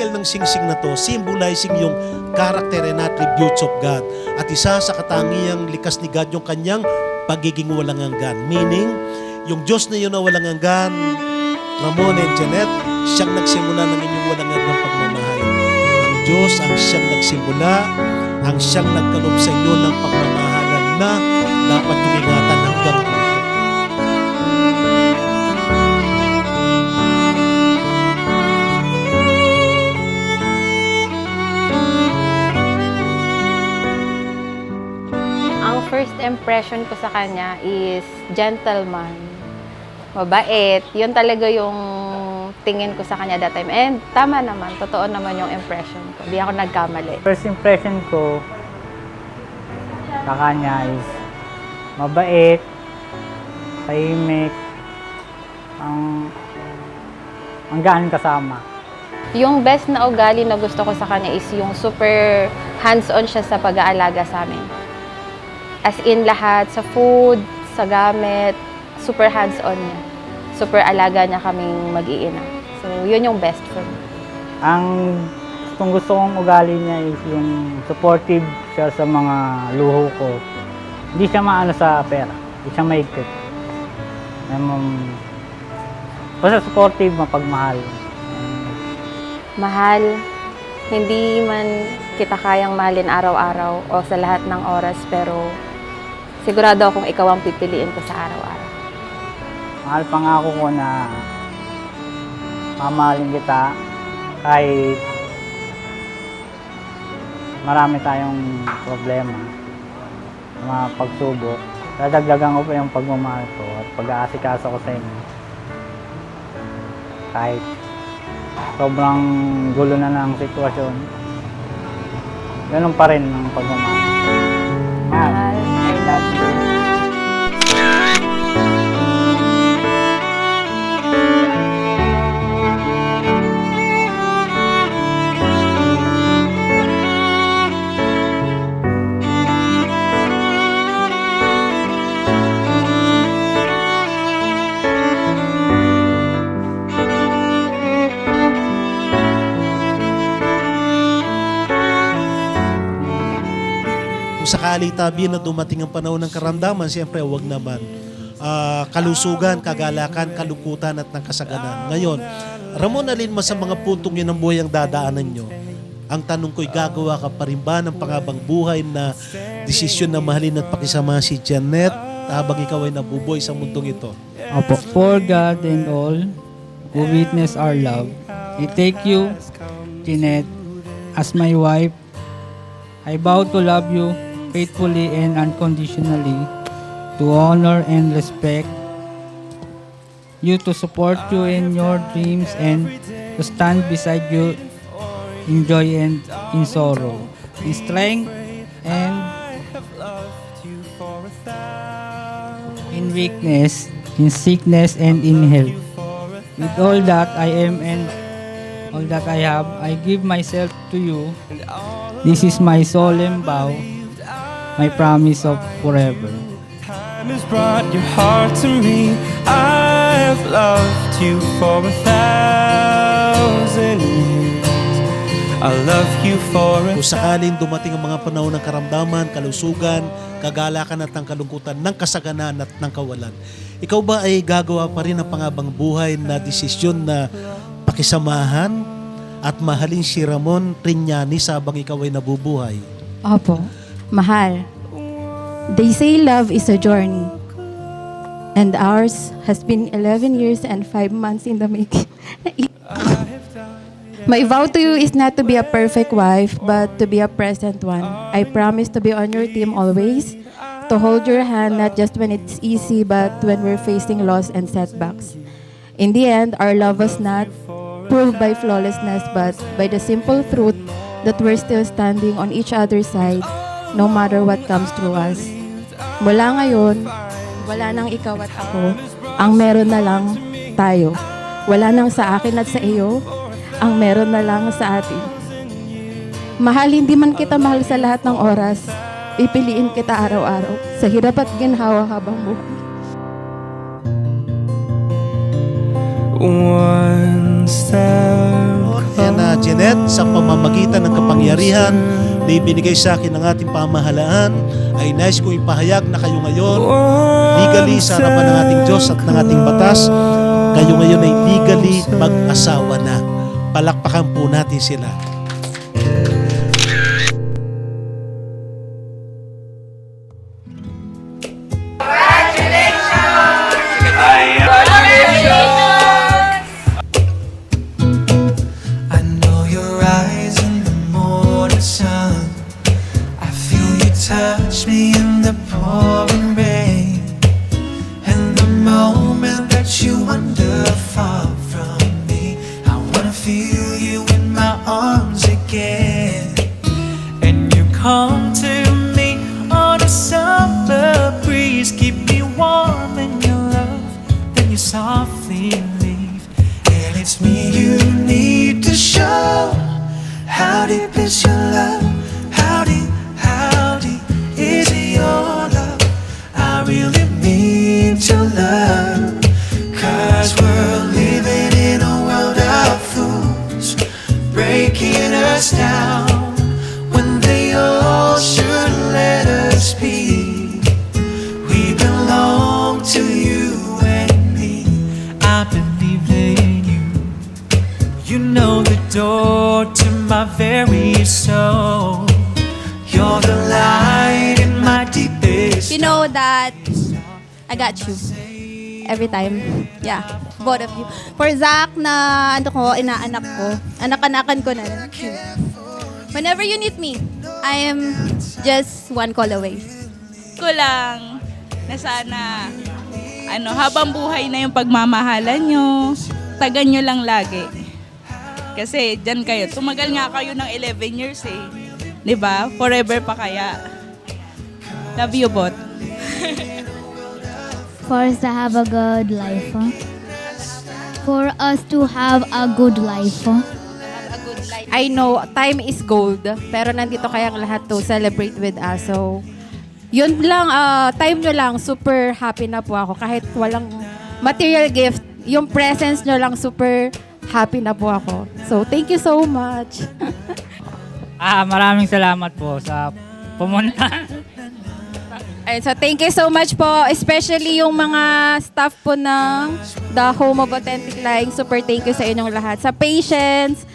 article ng singsing na to, symbolizing yung character and attributes of God. At isa sa katangiang likas ni God yung kanyang pagiging walang hanggan. Meaning, yung Diyos na yun na walang hanggan, Ramon and Janet, siyang nagsimula ng inyong walang hanggang pagmamahal. Ang Diyos ang siyang nagsimula, ang siyang nagkaloob sa inyo ng pagmamahalan na dapat yung ingatan hanggang dulo. Ang first impression ko sa kanya is gentleman, mabait. Yun talaga yung tingin ko sa kanya that time. And tama naman, totoo naman yung impression ko. Di ako nagkamali. First impression ko sa kanya is mabait, tahimik, ang gaan kasama. Yung best na ugali na gusto ko sa kanya is yung super hands-on siya sa pag-aalaga sa amin. As in lahat, sa food, sa gamit, super hands-on niya. Super alaga niya kaming mag-iina. So, yun yung best for me. Ang gusto kong ugali niya is yung supportive siya sa mga luho ko. Hindi siya maano sa pera. Hindi siya mahigpit. Basta supportive, mapagmahal. Mahal, hindi man kita kayang mahalin araw-araw o sa lahat ng oras, pero sigurado akong ikaw ang pipiliin ko sa araw-araw. Mahal pangako ko na mamahalin kita kahit marami tayong problema, mga pagsubok. Dadagdagan ko pa yung pagmamahal ko at pag-aasikaso ko sa inyo. Kahit sobrang gulo na ng sitwasyon, ganun pa rin ang pagmamahal. Mahal, I love you. Kung sakali tabi na dumating ang panahon ng karamdaman, siyempre huwag naman. Kalusugan, kagalakan, kalungkutan at ng kasaganan. Ngayon, Ramon, alin man sa mga puntong yun ng buhay ang dadaanan nyo, ang tanong ko'y gagawa ka pa rin ba ng pangabang buhay na desisyon na mahalin at pakisama si Janet habang ikaw ay nabubuhay sa mundong ito? Opo. For God and all who witness our love, I take you, Jeanette, as my wife. I vow to love you faithfully and unconditionally, to honor and respect you, to support you in your dreams, and to stand beside you in joy and in sorrow, in strength and in weakness, in sickness and in health. With all that I am and all that I have, I give myself to you. This is my solemn vow, my promise of forever. Time has brought your heart to me. I've loved you for 1,000 years. I love you for Kung sakaling dumating ang mga panahon ng karamdaman, kalusugan, kagalakan at ng kalungkutan, ng kasaganan at ng kawalan, ikaw ba ay gagawa pa rin ang pangabang buhay na desisyon na pakisamahan at mahalin si Ramon Triñanis habang ikaw ay nabubuhay? Opo, mahal. They say love is a journey. And ours has been 11 years and 5 months in the making. My vow to you is not to be a perfect wife, but to be a present one. I promise to be on your team always, to hold your hand not just when it's easy, but when we're facing loss and setbacks. In the end, our love was not proved by flawlessness, but by the simple truth that we're still standing on each other's side, no matter what comes through us. Mula ngayon, wala nang ikaw at ako. Ang meron na lang tayo. Wala nang sa akin at sa iyo. Ang meron na lang sa atin. Mahal, hindi man kita mahal sa lahat ng oras. Pipiliin kita araw-araw. Sa hirap at ginhawa habang buhay. one step Yan na, Jeanette, sa pamamagitan ng kapangyarihan na ibinigay sa akin ng ating pamahalaan, ay nais kong ipahayag na kayo ngayon, legally sa harapan ng ating Diyos at ng ating batas, kayo ngayon ay legally mag-asawa na. Palakpakan po natin sila. I know your eyes in the morning sun. I feel you touch me in the pouring rain. And the moment that you wander far from me, I wanna feel you in my arms again. And you come to me on a summer breeze, keep me warm in your love, then you softly leave. And it's me you need to show. How deep is your love? How deep is your love? I really mean to love. 'Cause we're living in a world of fools, breaking us down when they all should let us be. We belong to you and me. I believe in you. You know the door to my very soul. You're the light in my deepest. You know that I got you. Every time. Yeah. Both of you. For Zach na inaanak ko. Anak-anakan ko na. Whenever you need me, I am just one call away. Ko lang na sana habang buhay na yung pagmamahalan nyo, tagan nyo lang lagi. Kasi dyan kayo, tumagal nga kayo ng 11 years eh. 'Di ba? Forever pa kaya. Love you both. For us to have a good life. For us to have a good life. I know time is gold, pero nandito kayang lahat to celebrate with us. So, yun lang, time nyo lang, super happy na po ako. Kahit walang material gift, yung presence nyo lang, super happy na po ako. So, thank you so much. Maraming salamat po sa pumunta. Ayun, so thank you so much po, especially yung mga staff po ng The Home of Authentic Lying. Super thank you sa inyong lahat. Sa patience,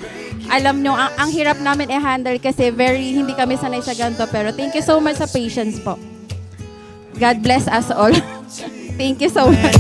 alam nyo, ang hirap namin i-handle kasi hindi kami sanay sa ganito. Pero thank you so much sa patience po. God bless us all. Thank you so much.